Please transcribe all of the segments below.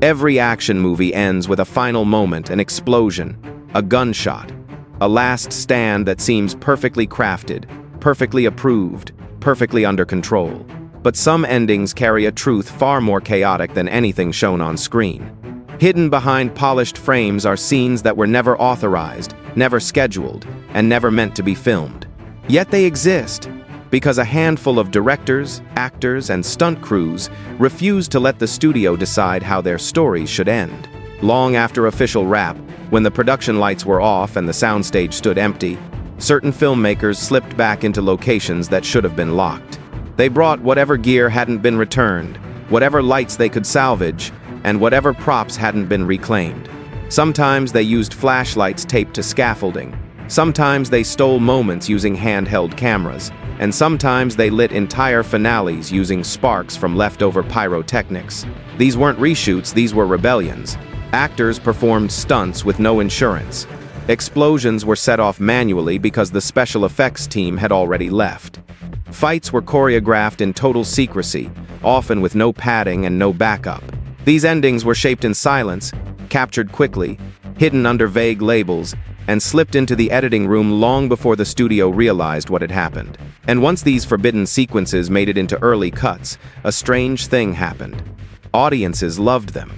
Every action movie ends with a final moment, an explosion, a gunshot, a last stand that seems perfectly crafted, perfectly approved, perfectly under control. But some endings carry a truth far more chaotic than anything shown on screen. Hidden behind polished frames are scenes that were never authorized, never scheduled, and never meant to be filmed. Yet they exist, because a handful of directors, actors, and stunt crews refused to let the studio decide how their stories should end. Long after official wrap, when the production lights were off and the soundstage stood empty, certain filmmakers slipped back into locations that should have been locked. They brought whatever gear hadn't been returned, whatever lights they could salvage, and whatever props hadn't been reclaimed. Sometimes they used flashlights taped to scaffolding. Sometimes they stole moments using handheld cameras. And sometimes they lit entire finales using sparks from leftover pyrotechnics. These weren't reshoots, these were rebellions. Actors performed stunts with no insurance. Explosions were set off manually because the special effects team had already left. Fights were choreographed in total secrecy, often with no padding and no backup. These endings were shaped in silence, captured quickly, hidden under vague labels, and slipped into the editing room long before the studio realized what had happened. And once these forbidden sequences made it into early cuts, a strange thing happened. Audiences loved them.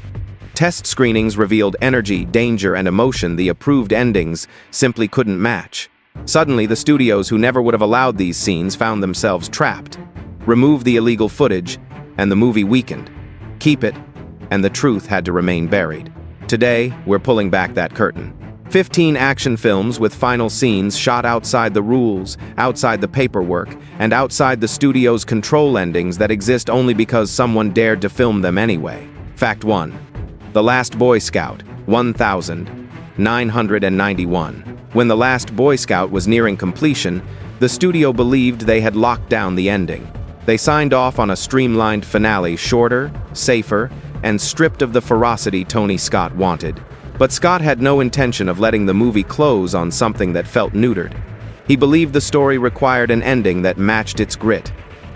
Test screenings revealed energy, danger, and emotion the approved endings simply couldn't match. Suddenly, the studios who never would have allowed these scenes found themselves trapped. Remove the illegal footage, and the movie weakened. Keep it, and the truth had to remain buried. Today, we're pulling back that curtain. 15 action films with final scenes shot outside the rules, outside the paperwork, and outside the studio's control endings that exist only because someone dared to film them anyway. Fact 1. The Last Boy Scout, 1991. When The Last Boy Scout was nearing completion, the studio believed they had locked down the ending. They signed off on a streamlined finale, shorter, safer, and stripped of the ferocity Tony Scott wanted. But Scott had no intention of letting the movie close on something that felt neutered. He believed the story required an ending that matched its grit,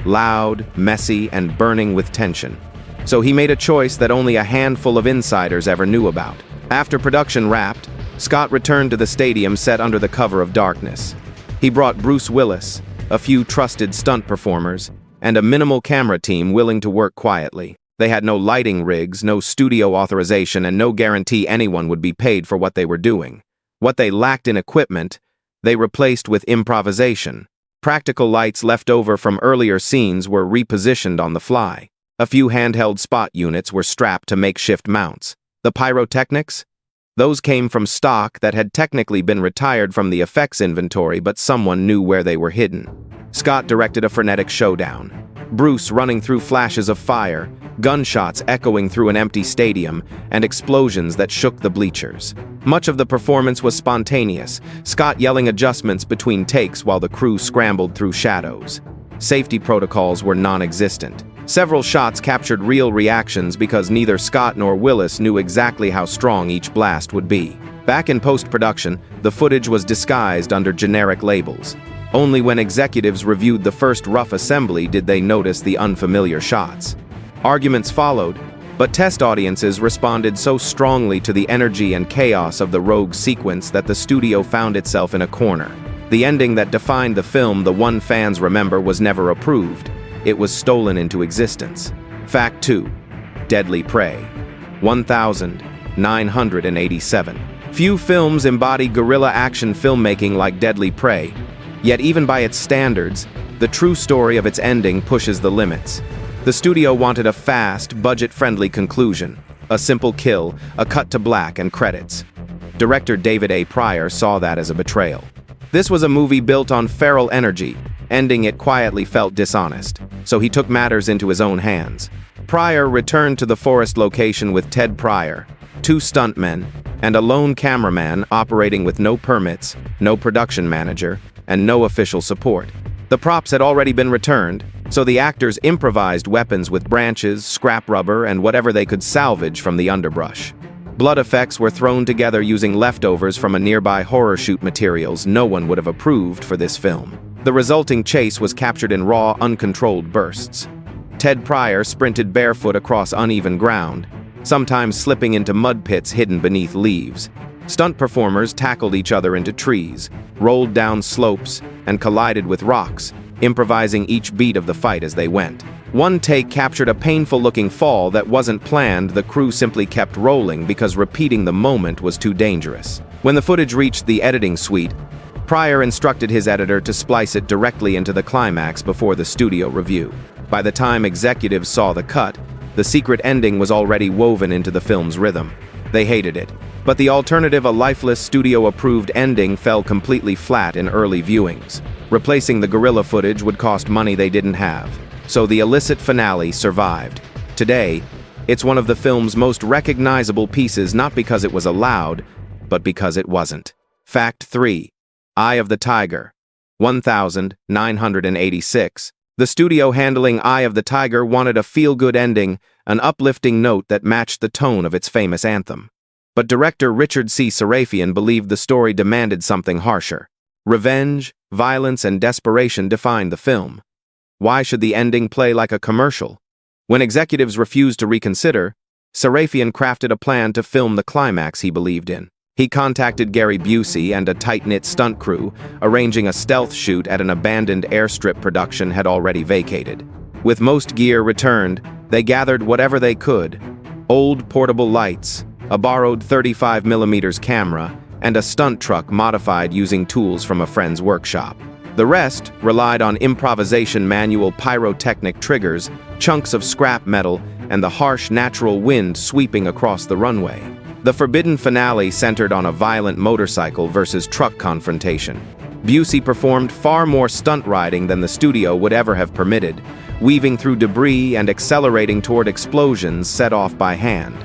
loud, messy, and burning with tension. So he made a choice that only a handful of insiders ever knew about. After production wrapped, Scott returned to the stadium set under the cover of darkness. He brought Bruce Willis, a few trusted stunt performers, and a minimal camera team willing to work quietly. They had no lighting rigs, no studio authorization, and no guarantee anyone would be paid for what they were doing. What they lacked in equipment, they replaced with improvisation. Practical lights left over from earlier scenes were repositioned on the fly. A few handheld spot units were strapped to makeshift mounts. The pyrotechnics? Those came from stock that had technically been retired from the effects inventory, but someone knew where they were hidden. Scott directed a frenetic showdown. Bruce running through flashes of fire, gunshots echoing through an empty stadium, and explosions that shook the bleachers. Much of the performance was spontaneous, Scott yelling adjustments between takes while the crew scrambled through shadows. Safety protocols were non-existent. Several shots captured real reactions because neither Scott nor Willis knew exactly how strong each blast would be. Back in post-production, the footage was disguised under generic labels. Only when executives reviewed the first rough assembly did they notice the unfamiliar shots. Arguments followed, but test audiences responded so strongly to the energy and chaos of the rogue sequence that the studio found itself in a corner. The ending that defined the film, the one fans remember, was never approved. It was stolen into existence. Fact 2. Deadly Prey, 1987. Few films embody guerrilla action filmmaking like Deadly Prey, yet even by its standards, the true story of its ending pushes the limits. The studio wanted a fast, budget-friendly conclusion, a simple kill, a cut to black, and credits. Director David A. Pryor saw that as a betrayal. This was a movie built on feral energy. Ending it quietly felt dishonest, so he took matters into his own hands. Pryor returned to the forest location with Ted Pryor, 2 stuntmen, and a lone cameraman operating with no permits, no production manager, and no official support. The props had already been returned, so the actors improvised weapons with branches, scrap rubber, and whatever they could salvage from the underbrush. Blood effects were thrown together using leftovers from a nearby horror shoot materials no one would have approved for this film. The resulting chase was captured in raw, uncontrolled bursts. Ted Pryor sprinted barefoot across uneven ground, sometimes slipping into mud pits hidden beneath leaves. Stunt performers tackled each other into trees, rolled down slopes, and collided with rocks, improvising each beat of the fight as they went. One take captured a painful-looking fall that wasn't planned. The crew simply kept rolling because repeating the moment was too dangerous. When the footage reached the editing suite, Pryor instructed his editor to splice it directly into the climax before the studio review. By the time executives saw the cut, the secret ending was already woven into the film's rhythm. They hated it, but the alternative, a lifeless, studio-approved ending, fell completely flat in early viewings. Replacing the guerrilla footage would cost money they didn't have, so the illicit finale survived. Today, it's one of the film's most recognizable pieces, not because it was allowed, but because it wasn't. Fact 3. Eye of the Tiger. 1986. The studio handling Eye of the Tiger wanted a feel-good ending, an uplifting note that matched the tone of its famous anthem. But director Richard C. Sarafian believed the story demanded something harsher. Revenge, violence, and desperation defined the film. Why should the ending play like a commercial? When executives refused to reconsider, Sarafian crafted a plan to film the climax he believed in. He contacted Gary Busey and a tight-knit stunt crew, arranging a stealth shoot at an abandoned airstrip production had already vacated. With most gear returned, they gathered whatever they could: old portable lights, a borrowed 35mm camera, and a stunt truck modified using tools from a friend's workshop. The rest relied on improvisation, manual pyrotechnic triggers, chunks of scrap metal, and the harsh natural wind sweeping across the runway. The forbidden finale centered on a violent motorcycle versus truck confrontation. Busey performed far more stunt riding than the studio would ever have permitted, weaving through debris and accelerating toward explosions set off by hand.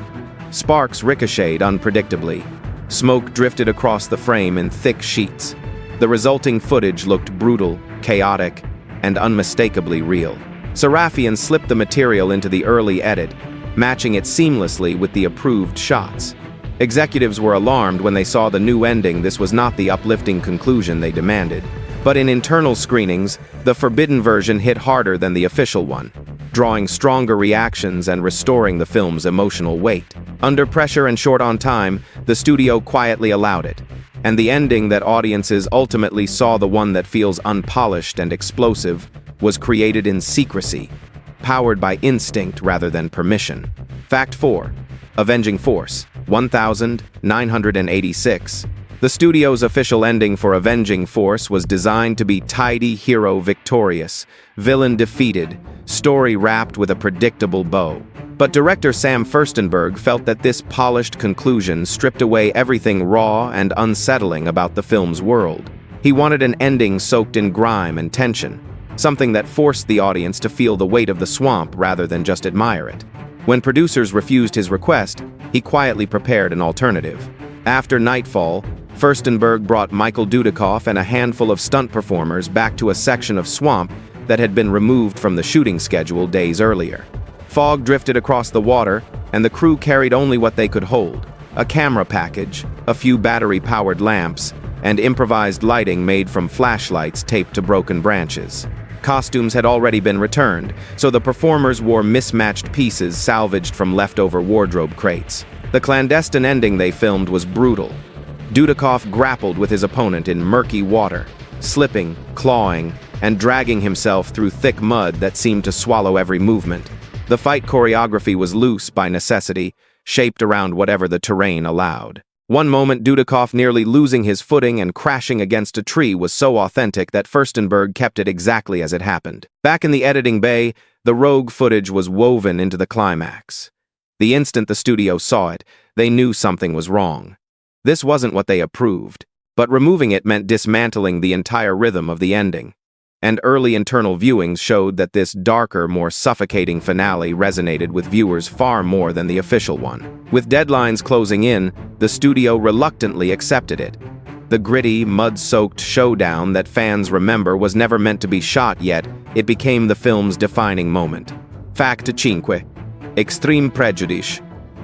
Sparks ricocheted unpredictably. Smoke drifted across the frame in thick sheets. The resulting footage looked brutal, chaotic, and unmistakably real. Sarafian slipped the material into the early edit, matching it seamlessly with the approved shots. Executives were alarmed when they saw the new ending. This was not the uplifting conclusion they demanded. But in internal screenings, the forbidden version hit harder than the official one, drawing stronger reactions and restoring the film's emotional weight. Under pressure and short on time, the studio quietly allowed it. And the ending that audiences ultimately saw, the one that feels unpolished and explosive, was created in secrecy, powered by instinct rather than permission. Fact 4. Avenging Force. 1986. The studio's official ending for Avenging Force was designed to be tidy, hero victorious, villain defeated, story wrapped with a predictable bow. But director Sam Furstenberg felt that this polished conclusion stripped away everything raw and unsettling about the film's world. He wanted an ending soaked in grime and tension, something that forced the audience to feel the weight of the swamp rather than just admire it. When producers refused his request, he quietly prepared an alternative. After nightfall, Furstenberg brought Michael Dudikoff and a handful of stunt performers back to a section of swamp that had been removed from the shooting schedule days earlier. Fog drifted across the water, and the crew carried only what they could hold: a camera package, a few battery-powered lamps, and improvised lighting made from flashlights taped to broken branches. Costumes had already been returned, so the performers wore mismatched pieces salvaged from leftover wardrobe crates. The clandestine ending they filmed was brutal. Dudikoff grappled with his opponent in murky water, slipping, clawing, and dragging himself through thick mud that seemed to swallow every movement. The fight choreography was loose by necessity, shaped around whatever the terrain allowed. One moment, Dudikoff nearly losing his footing and crashing against a tree was so authentic that Furstenberg kept it exactly as it happened. Back in the editing bay, the rogue footage was woven into the climax. The instant the studio saw it, they knew something was wrong. This wasn't what they approved, but removing it meant dismantling the entire rhythm of the ending. And early internal viewings showed that this darker, more suffocating finale resonated with viewers far more than the official one. With deadlines closing in, the studio reluctantly accepted it. The gritty, mud-soaked showdown that fans remember was never meant to be shot, yet it became the film's defining moment. Fact 5. Extreme Prejudice.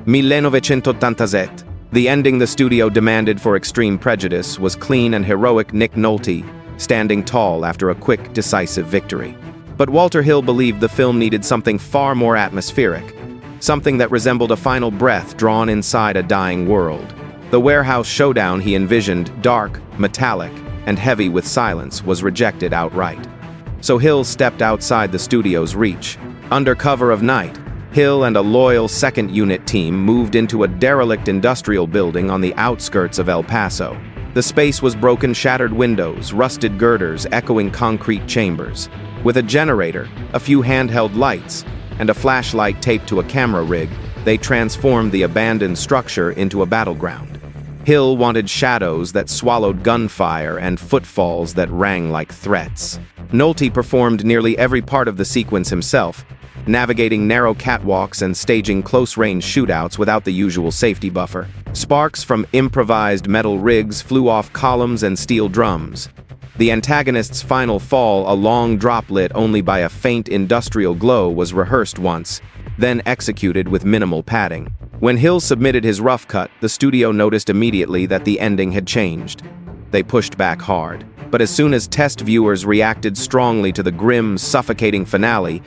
1987. The ending the studio demanded for Extreme Prejudice was clean and heroic. Nick Nolte standing tall after a quick, decisive victory. But Walter Hill believed the film needed something far more atmospheric. something that resembled a final breath drawn inside a dying world. The warehouse showdown he envisioned, dark, metallic, and heavy with silence, was rejected outright. So Hill stepped outside the studio's reach. Under cover of night, Hill and a loyal second unit team moved into a derelict industrial building on the outskirts of El Paso. The space was broken, shattered windows, rusted girders, echoing concrete chambers. With a generator, a few handheld lights, and a flashlight taped to a camera rig, they transformed the abandoned structure into a battleground. Hill wanted shadows that swallowed gunfire and footfalls that rang like threats. Nolte performed nearly every part of the sequence himself, navigating narrow catwalks and staging close-range shootouts without the usual safety buffer. Sparks from improvised metal rigs flew off columns and steel drums. The antagonist's final fall, a long drop lit only by a faint industrial glow, was rehearsed once, then executed with minimal padding. When Hill submitted his rough cut, the studio noticed immediately that the ending had changed. They pushed back hard. But as soon as test viewers reacted strongly to the grim, suffocating finale,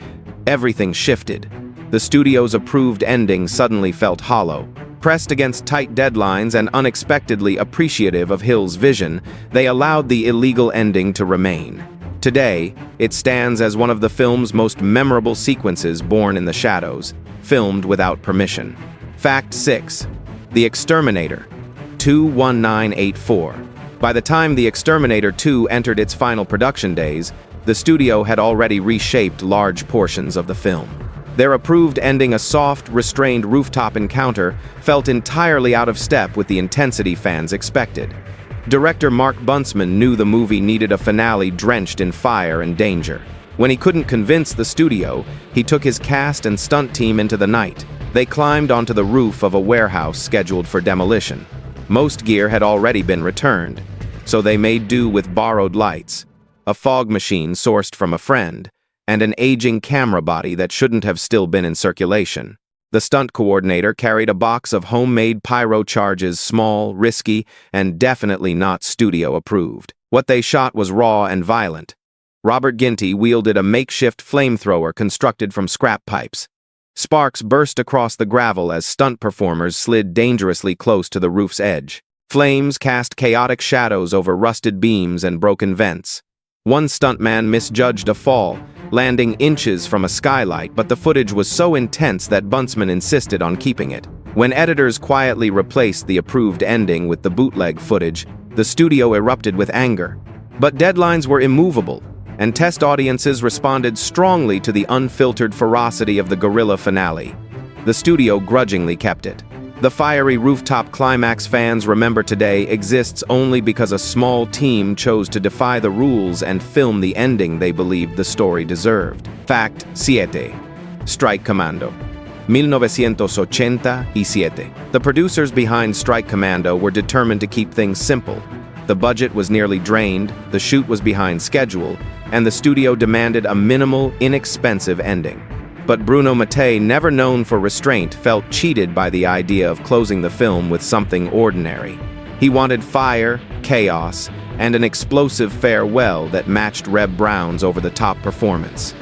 everything shifted. The studio's approved ending suddenly felt hollow. Pressed against tight deadlines and unexpectedly appreciative of Hill's vision, they allowed the illegal ending to remain. Today, it stands as one of the film's most memorable sequences born in the shadows, filmed without permission. Fact 6. The Exterminator, 21984. By the time The Exterminator 2 entered its final production days, the studio had already reshaped large portions of the film. Their approved ending, a soft, restrained rooftop encounter, felt entirely out of step with the intensity fans expected. Director Mark Buntsman knew the movie needed a finale drenched in fire and danger. When he couldn't convince the studio, he took his cast and stunt team into the night. They climbed onto the roof of a warehouse scheduled for demolition. Most gear had already been returned, so they made do with borrowed lights, a fog machine sourced from a friend, and an aging camera body that shouldn't have still been in circulation. The stunt coordinator carried a box of homemade pyro charges, small, risky, and definitely not studio approved. What they shot was raw and violent. Robert Ginty wielded a makeshift flamethrower constructed from scrap pipes. Sparks burst across the gravel as stunt performers slid dangerously close to the roof's edge. Flames cast chaotic shadows over rusted beams and broken vents. One stuntman misjudged a fall, landing inches from a skylight, but the footage was so intense that Buntsman insisted on keeping it. When editors quietly replaced the approved ending with the bootleg footage, the studio erupted with anger. But deadlines were immovable, and test audiences responded strongly to the unfiltered ferocity of the guerrilla finale. The studio grudgingly kept it. The fiery rooftop climax fans remember today exists only because a small team chose to defy the rules and film the ending they believed the story deserved. Fact 7. Strike Commando, 1987. The producers behind Strike Commando were determined to keep things simple. The budget was nearly drained, the shoot was behind schedule, and the studio demanded a minimal, inexpensive ending. But Bruno Mattei, never known for restraint, felt cheated by the idea of closing the film with something ordinary. He wanted fire, chaos, and an explosive farewell that matched Reb Brown's over-the-top performance.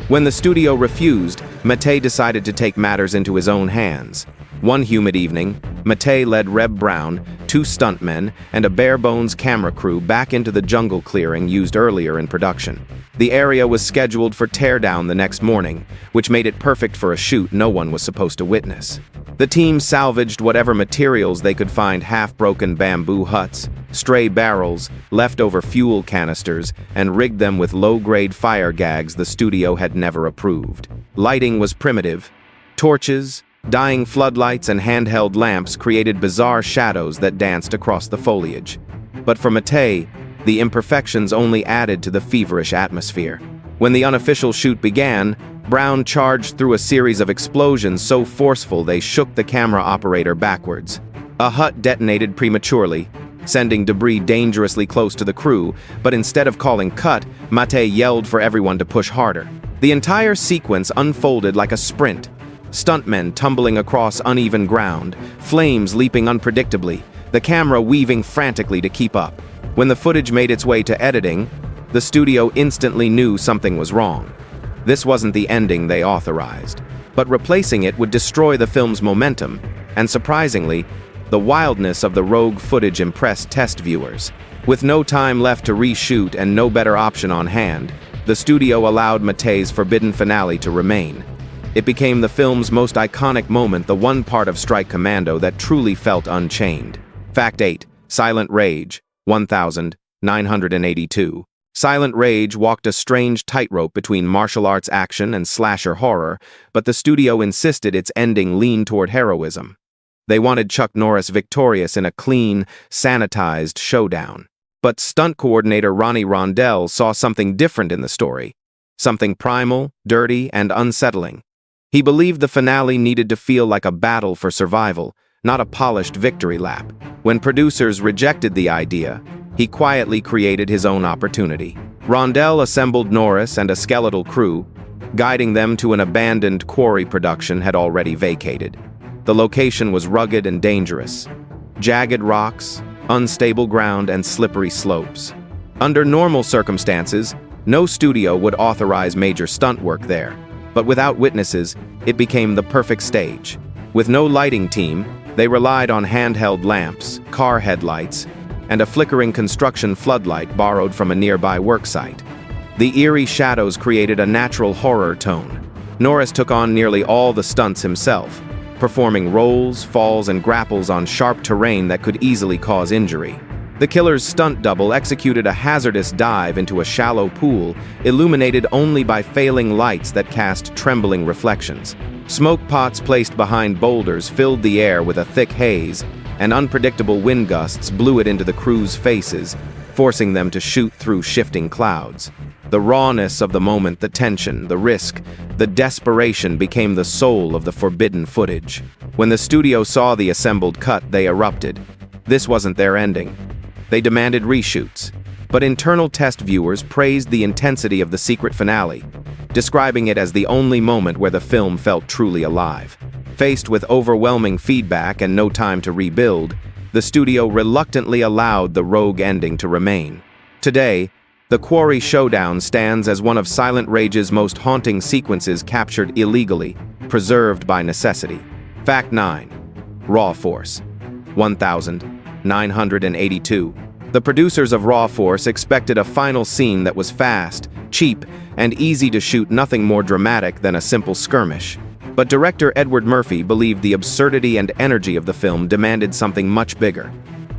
When the studio refused, Mattei decided to take matters into his own hands. One humid evening, Mattei led Reb Brown, 2 stuntmen, and a bare-bones camera crew back into the jungle clearing used earlier in production. The area was scheduled for teardown the next morning, which made it perfect for a shoot no one was supposed to witness. The team salvaged whatever materials they could find: half-broken bamboo huts, stray barrels, leftover fuel canisters, and rigged them with low-grade fire gags the studio had never approved. Lighting was primitive. Torches, dying floodlights, and handheld lamps created bizarre shadows that danced across the foliage. But for Mattei, the imperfections only added to the feverish atmosphere. When the unofficial shoot began, Brown charged through a series of explosions so forceful they shook the camera operator backwards. A hut detonated prematurely, sending debris dangerously close to the crew, but instead of calling cut, Mattei yelled for everyone to push harder. The entire sequence unfolded like a sprint. Stuntmen tumbling across uneven ground, flames leaping unpredictably, the camera weaving frantically to keep up. When the footage made its way to editing, the studio instantly knew something was wrong. This wasn't the ending they authorized. but replacing it would destroy the film's momentum, and surprisingly, the wildness of the rogue footage impressed test viewers. With no time left to reshoot and no better option on hand, the studio allowed Matei's forbidden finale to remain. It became the film's most iconic moment, the one part of Strike Commando that truly felt unchained. Fact 8. Silent Rage, 1982. Silent Rage walked a strange tightrope between martial arts action and slasher horror, but the studio insisted its ending leaned toward heroism. They wanted Chuck Norris victorious in a clean, sanitized showdown. But stunt coordinator Ronnie Rondell saw something different in the story. Something primal, dirty, and unsettling. He believed the finale needed to feel like a battle for survival, not a polished victory lap. When producers rejected the idea, he quietly created his own opportunity. Rondell assembled Norris and a skeletal crew, guiding them to an abandoned quarry production had already vacated. The location was rugged and dangerous. Jagged rocks, unstable ground, and slippery slopes. Under normal circumstances, no studio would authorize major stunt work there, but without witnesses, it became the perfect stage. With no lighting team, they relied on handheld lamps, car headlights, and a flickering construction floodlight borrowed from a nearby worksite. The eerie shadows created a natural horror tone. Norris took on nearly all the stunts himself, performing rolls, falls, and grapples on sharp terrain that could easily cause injury. The killer's stunt double executed a hazardous dive into a shallow pool, illuminated only by failing lights that cast trembling reflections. Smoke pots placed behind boulders filled the air with a thick haze, and unpredictable wind gusts blew it into the crew's faces, forcing them to shoot through shifting clouds. The rawness of the moment, the tension, the risk, the desperation became the soul of the forbidden footage. When the studio saw the assembled cut, they erupted. This wasn't their ending. They demanded reshoots, but internal test viewers praised the intensity of the secret finale, describing it as the only moment where the film felt truly alive. Faced with overwhelming feedback and no time to rebuild, the studio reluctantly allowed the rogue ending to remain. Today, the Quarry Showdown stands as one of Silent Rage's most haunting sequences captured illegally, preserved by necessity. Fact 9. Raw Force, 1982. The producers of Raw Force expected a final scene that was fast, cheap, and easy to shoot, nothing more dramatic than a simple skirmish. But director Edward Murphy believed the absurdity and energy of the film demanded something much bigger.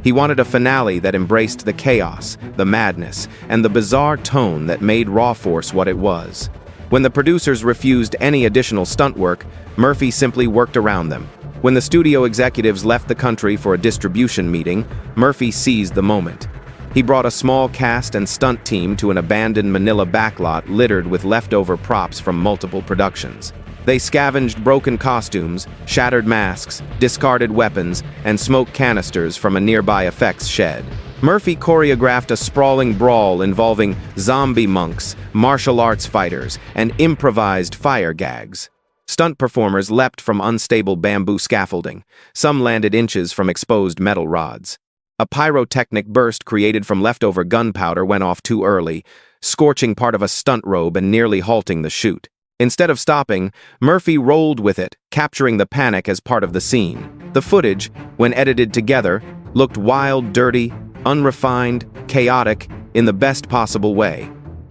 He wanted a finale that embraced the chaos, the madness, and the bizarre tone that made Raw Force what it was. When the producers refused any additional stunt work, Murphy simply worked around them. When the studio executives left the country for a distribution meeting, Murphy seized the moment. He brought a small cast and stunt team to an abandoned Manila backlot littered with leftover props from multiple productions. They scavenged broken costumes, shattered masks, discarded weapons, and smoke canisters from a nearby effects shed. Murphy choreographed a sprawling brawl involving zombie monks, martial arts fighters, and improvised fire gags. Stunt performers leapt from unstable bamboo scaffolding. Some landed inches from exposed metal rods. A pyrotechnic burst created from leftover gunpowder went off too early, scorching part of a stunt robe and nearly halting the shoot. Instead of stopping, Murphy rolled with it, capturing the panic as part of the scene. The footage, when edited together, looked wild, dirty, unrefined, chaotic, in the best possible way.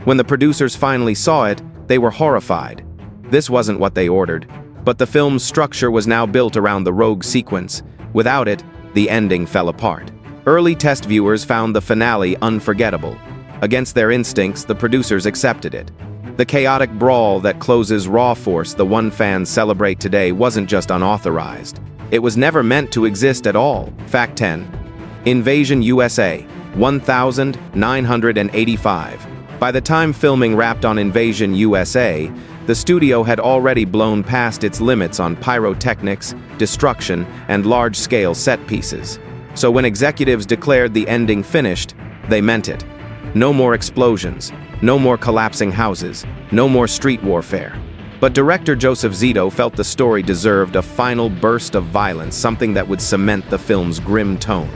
When the producers finally saw it, they were horrified. This wasn't what they ordered, but the film's structure was now built around the rogue sequence. Without it, the ending fell apart. Early test viewers found the finale unforgettable. Against their instincts, the producers accepted it. The chaotic brawl that closes Raw Force, the one fans celebrate today, wasn't just unauthorized. It was never meant to exist at all. Fact 10. Invasion USA, 1985. By the time filming wrapped on Invasion USA, the studio had already blown past its limits on pyrotechnics, destruction, and large-scale set pieces. So when executives declared the ending finished, they meant it. No more explosions, no more collapsing houses, no more street warfare. But director Joseph Zito felt the story deserved a final burst of violence, something that would cement the film's grim tone.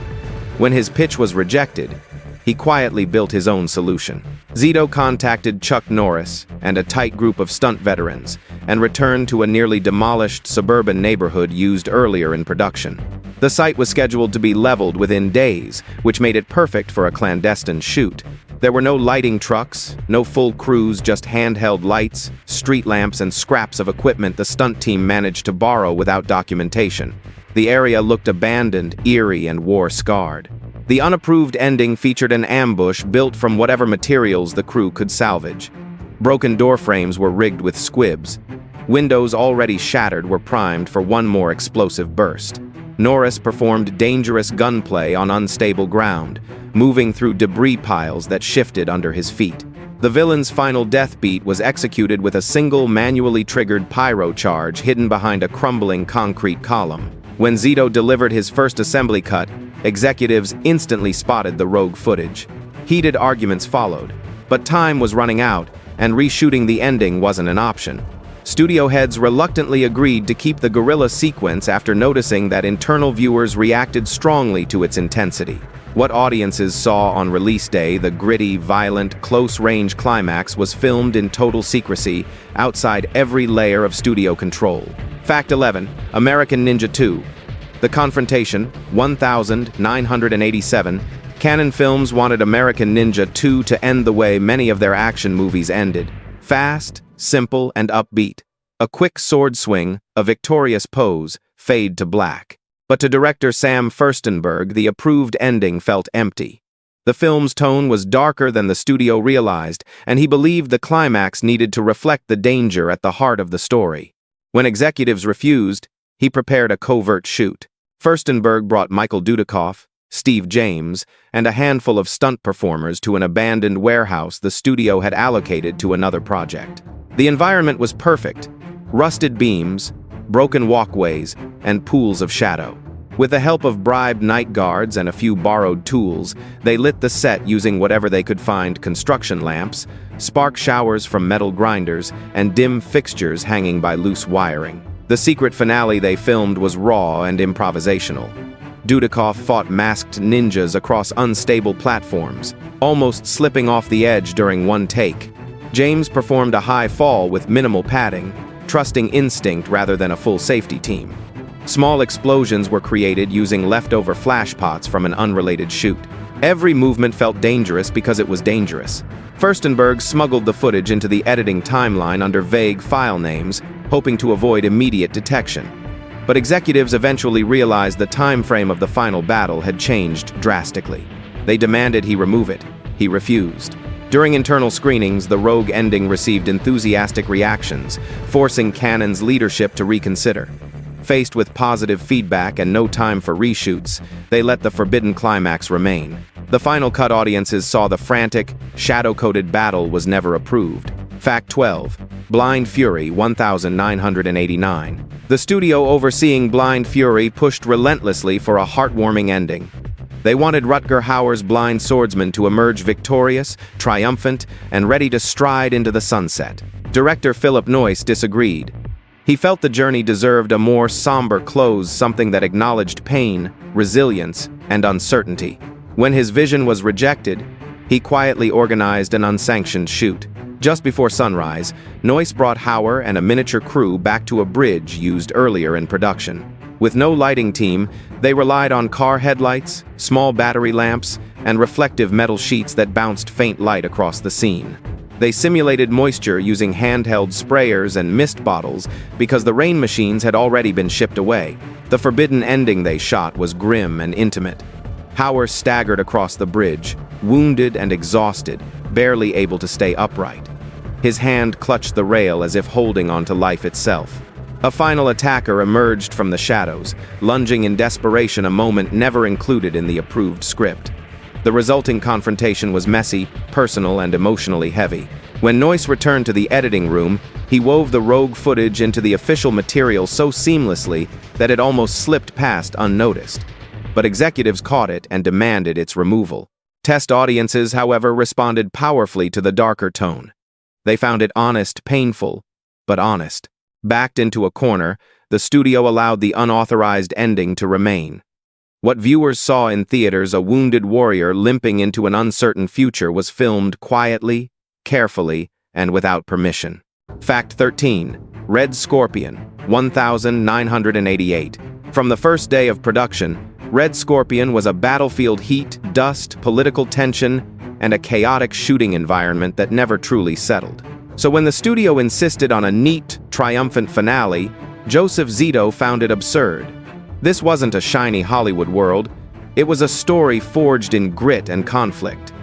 When his pitch was rejected, he quietly built his own solution. Zito contacted Chuck Norris and a tight group of stunt veterans and returned to a nearly demolished suburban neighborhood used earlier in production. The site was scheduled to be leveled within days, which made it perfect for a clandestine shoot. There were no lighting trucks, no full crews, just handheld lights, street lamps, and scraps of equipment the stunt team managed to borrow without documentation. The area looked abandoned, eerie, and war-scarred. The unapproved ending featured an ambush built from whatever materials the crew could salvage. Broken door frames were rigged with squibs. Windows already shattered were primed for one more explosive burst. Norris performed dangerous gunplay on unstable ground, moving through debris piles that shifted under his feet. The villain's final death beat was executed with a single manually triggered pyro charge hidden behind a crumbling concrete column. When Zito delivered his first assembly cut, executives instantly spotted the rogue footage. Heated arguments followed, but time was running out, and reshooting the ending wasn't an option. Studio heads reluctantly agreed to keep the guerrilla sequence after noticing that internal viewers reacted strongly to its intensity. What audiences saw on release day, the gritty, violent, close-range climax, was filmed in total secrecy, outside every layer of studio control. Fact 11. American Ninja 2. The Confrontation, 1987. Canon Films wanted American Ninja 2 to end the way many of their action movies ended. Fast, simple, and upbeat. A quick sword swing, a victorious pose, fade to black. But to director Sam Furstenberg, the approved ending felt empty. The film's tone was darker than the studio realized, and he believed the climax needed to reflect the danger at the heart of the story. When executives refused, he prepared a covert shoot. Furstenberg brought Michael Dudikoff, Steve James, and a handful of stunt performers to an abandoned warehouse the studio had allocated to another project. The environment was perfect: rusted beams, broken walkways, and pools of shadow. With the help of bribed night guards and a few borrowed tools, they lit the set using whatever they could find: construction lamps, spark showers from metal grinders, and dim fixtures hanging by loose wiring. The secret finale they filmed was raw and improvisational. Dudikoff fought masked ninjas across unstable platforms, almost slipping off the edge during one take. James performed a high fall with minimal padding, trusting instinct rather than a full safety team. Small explosions were created using leftover flash pots from an unrelated shoot. Every movement felt dangerous because it was dangerous. Furstenberg smuggled the footage into the editing timeline under vague file names, hoping to avoid immediate detection. But executives eventually realized the time frame of the final battle had changed drastically. They demanded he remove it. He refused. During internal screenings, the rogue ending received enthusiastic reactions, forcing Canon's leadership to reconsider. Faced with positive feedback and no time for reshoots, they let the forbidden climax remain. The final cut audiences saw the frantic, shadow-coated battle was never approved. Fact 12. Blind Fury, 1989. The studio overseeing Blind Fury pushed relentlessly for a heartwarming ending. They wanted Rutger Hauer's blind swordsman to emerge victorious, triumphant, and ready to stride into the sunset. Director Philip Noyce disagreed. He felt the journey deserved a more somber close, something that acknowledged pain, resilience, and uncertainty. When his vision was rejected, he quietly organized an unsanctioned shoot. Just before sunrise, Noyce brought Hauer and a miniature crew back to a bridge used earlier in production. With no lighting team, they relied on car headlights, small battery lamps, and reflective metal sheets that bounced faint light across the scene. They simulated moisture using handheld sprayers and mist bottles because the rain machines had already been shipped away. The forbidden ending they shot was grim and intimate. Hauer staggered across the bridge, wounded and exhausted, barely able to stay upright. His hand clutched the rail as if holding onto life itself. A final attacker emerged from the shadows, lunging in desperation, a moment never included in the approved script. The resulting confrontation was messy, personal, and emotionally heavy. When Noyce returned to the editing room, he wove the rogue footage into the official material so seamlessly that it almost slipped past unnoticed. But executives caught it and demanded its removal. Test audiences, however, responded powerfully to the darker tone. They found it honest, painful, but honest. Backed into a corner, the studio allowed the unauthorized ending to remain. What viewers saw in theaters, a wounded warrior limping into an uncertain future, was filmed quietly, carefully, and without permission. Fact 13. Red Scorpion, 1988. From the first day of production, Red Scorpion was a battlefield: heat, dust, political tension, and a chaotic shooting environment that never truly settled. So when the studio insisted on a neat, triumphant finale, Joseph Zito found it absurd. This wasn't a shiny Hollywood world. It was a story forged in grit and conflict.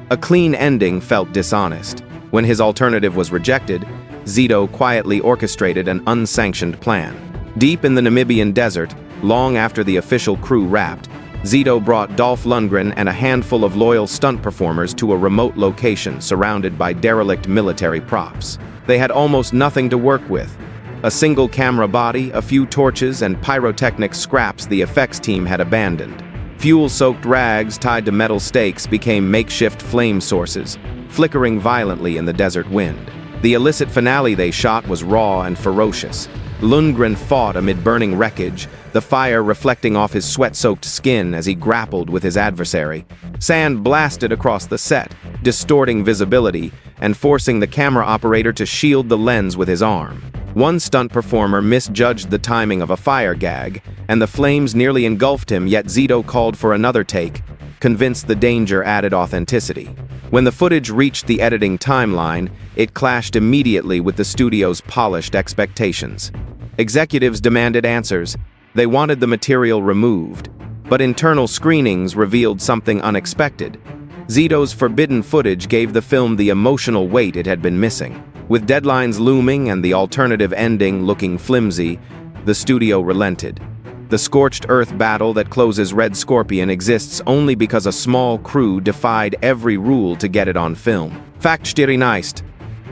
A clean ending felt dishonest. When his alternative was rejected, Zito quietly orchestrated an unsanctioned plan. Deep in the Namibian desert, long after the official crew wrapped, Zito brought Dolph Lundgren and a handful of loyal stunt performers to a remote location surrounded by derelict military props. They had almost nothing to work with. A single camera body, a few torches, and pyrotechnic scraps the effects team had abandoned. Fuel-soaked rags tied to metal stakes became makeshift flame sources, flickering violently in the desert wind. The illicit finale they shot was raw and ferocious. Lundgren fought amid burning wreckage, the fire reflecting off his sweat-soaked skin as he grappled with his adversary. Sand blasted across the set, distorting visibility and forcing the camera operator to shield the lens with his arm. One stunt performer misjudged the timing of a fire gag, and the flames nearly engulfed him, yet Zito called for another take, convinced the danger added authenticity. When the footage reached the editing timeline, it clashed immediately with the studio's polished expectations. Executives demanded answers. They wanted the material removed, but internal screenings revealed something unexpected. Zito's forbidden footage gave the film the emotional weight it had been missing. With deadlines looming and the alternative ending looking flimsy, the studio relented. The scorched earth battle that closes Red Scorpion exists only because a small crew defied every rule to get it on film. Fact 14.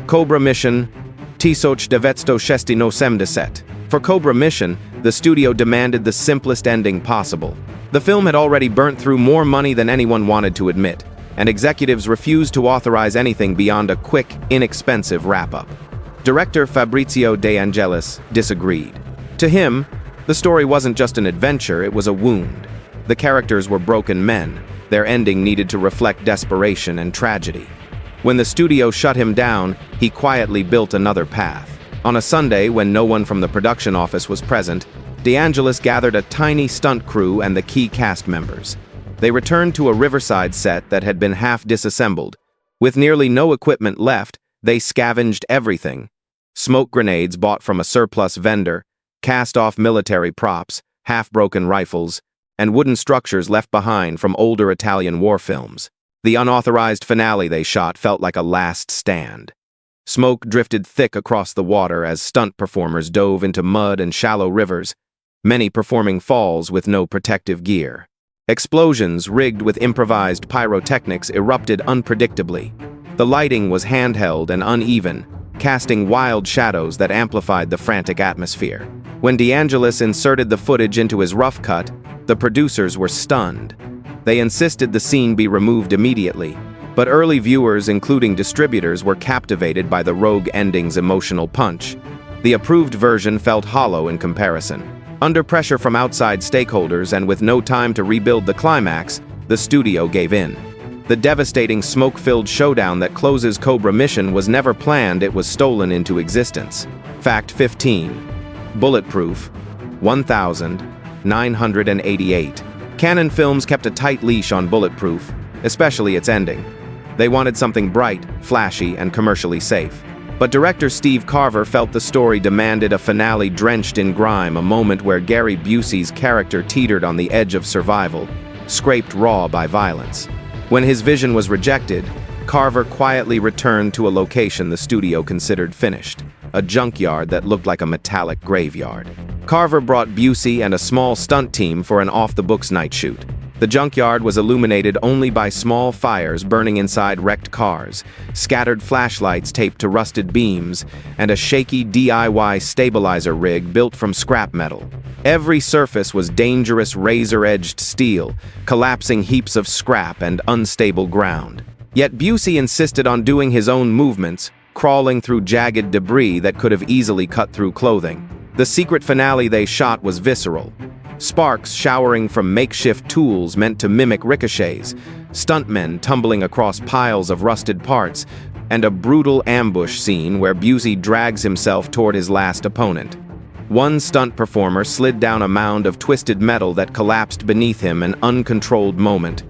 Cobra Mission 1970. For Cobra Mission, the studio demanded the simplest ending possible. The film had already burnt through more money than anyone wanted to admit, and executives refused to authorize anything beyond a quick, inexpensive wrap-up. Director Fabrizio De Angelis disagreed. To him, the story wasn't just an adventure, it was a wound. The characters were broken men. Their ending needed to reflect desperation and tragedy. When the studio shut him down, he quietly built another path. On a Sunday, when no one from the production office was present, De Angelis gathered a tiny stunt crew and the key cast members. They returned to a riverside set that had been half disassembled. With nearly no equipment left, they scavenged everything. Smoke grenades bought from a surplus vendor, cast-off military props, half-broken rifles, and wooden structures left behind from older Italian war films. The unauthorized finale they shot felt like a last stand. Smoke drifted thick across the water as stunt performers dove into mud and shallow rivers, many performing falls with no protective gear. Explosions rigged with improvised pyrotechnics erupted unpredictably. The lighting was handheld and uneven, casting wild shadows that amplified the frantic atmosphere. When De Angelis inserted the footage into his rough cut, the producers were stunned. They insisted the scene be removed immediately, but early viewers, including distributors, were captivated by the rogue ending's emotional punch. The approved version felt hollow in comparison. Under pressure from outside stakeholders and with no time to rebuild the climax, the studio gave in. The devastating smoke-filled showdown that closes Cobra Mission was never planned, it was stolen into existence. Fact 15. Bulletproof 1988. Canon Films kept a tight leash on Bulletproof, especially its ending. They wanted something bright, flashy, and commercially safe. But director Steve Carver felt the story demanded a finale drenched in grime, a moment where Gary Busey's character teetered on the edge of survival, scraped raw by violence. When his vision was rejected, Carver quietly returned to a location the studio considered finished, a junkyard that looked like a metallic graveyard. Carver brought Busey and a small stunt team for an off-the-books night shoot. The junkyard was illuminated only by small fires burning inside wrecked cars, scattered flashlights taped to rusted beams, and a shaky DIY stabilizer rig built from scrap metal. Every surface was dangerous razor-edged steel, collapsing heaps of scrap and unstable ground. Yet Busey insisted on doing his own movements, crawling through jagged debris that could have easily cut through clothing. The secret finale they shot was visceral. Sparks showering from makeshift tools meant to mimic ricochets, stuntmen tumbling across piles of rusted parts, and a brutal ambush scene where Busey drags himself toward his last opponent. One stunt performer slid down a mound of twisted metal that collapsed beneath him, an uncontrolled moment.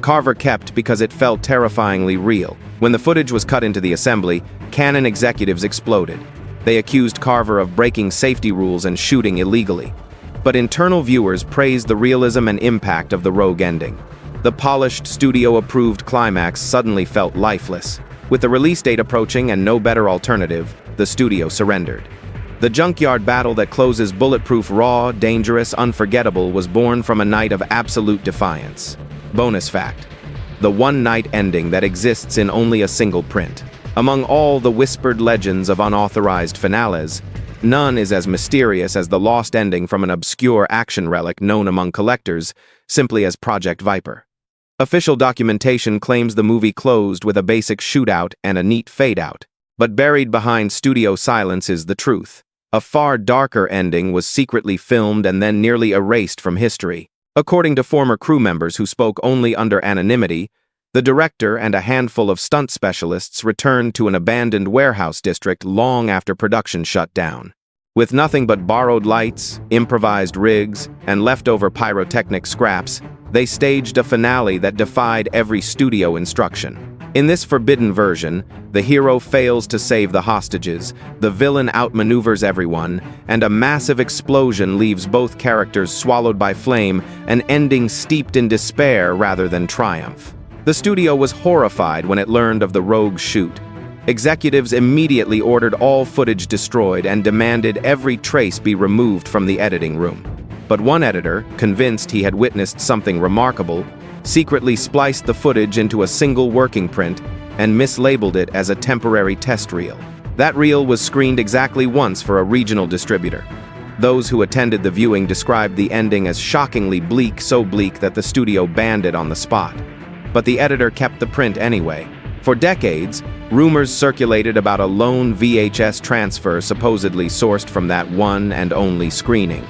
Carver kept because it felt terrifyingly real. When the footage was cut into the assembly, Canon executives exploded. They accused Carver of breaking safety rules and shooting illegally. But internal viewers praised the realism and impact of the rogue ending. The polished, studio-approved climax suddenly felt lifeless. With the release date approaching and no better alternative, the studio surrendered. The junkyard battle that closes bulletproof, raw, dangerous, unforgettable was born from a night of absolute defiance. Bonus fact: the one-night ending that exists in only a single print. Among all the whispered legends of unauthorized finales, none is as mysterious as the lost ending from an obscure action relic known among collectors simply as Project Viper. Official documentation claims the movie closed with a basic shootout and a neat fade-out. But buried behind studio silence is the truth. A far darker ending was secretly filmed and then nearly erased from history. According to former crew members who spoke only under anonymity, the director and a handful of stunt specialists returned to an abandoned warehouse district long after production shut down. With nothing but borrowed lights, improvised rigs, and leftover pyrotechnic scraps, they staged a finale that defied every studio instruction. In this forbidden version, the hero fails to save the hostages, the villain outmaneuvers everyone, and a massive explosion leaves both characters swallowed by flame, an ending steeped in despair rather than triumph. The studio was horrified when it learned of the rogue shoot. Executives immediately ordered all footage destroyed and demanded every trace be removed from the editing room. But one editor, convinced he had witnessed something remarkable, secretly spliced the footage into a single working print and mislabeled it as a temporary test reel. That reel was screened exactly once for a regional distributor. Those who attended the viewing described the ending as shockingly bleak, so bleak that the studio banned it on the spot. But the editor kept the print anyway. For decades, rumors circulated about a lone VHS transfer supposedly sourced from that one and only screening.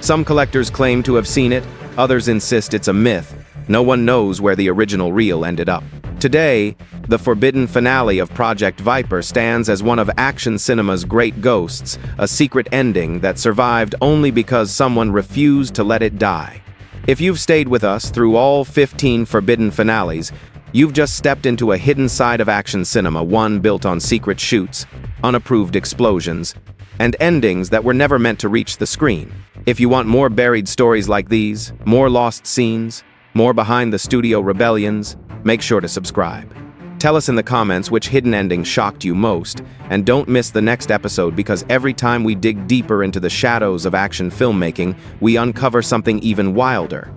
Some collectors claim to have seen it, others insist it's a myth. No one knows where the original reel ended up. Today, the forbidden finale of Project Viper stands as one of action cinema's great ghosts, a secret ending that survived only because someone refused to let it die. If you've stayed with us through all 15 forbidden finales, you've just stepped into a hidden side of action cinema, one built on secret shoots, unapproved explosions, and endings that were never meant to reach the screen. If you want more buried stories like these, more lost scenes, more behind the studio rebellions, make sure to subscribe. Tell us in the comments which hidden ending shocked you most, and don't miss the next episode because every time we dig deeper into the shadows of action filmmaking, we uncover something even wilder.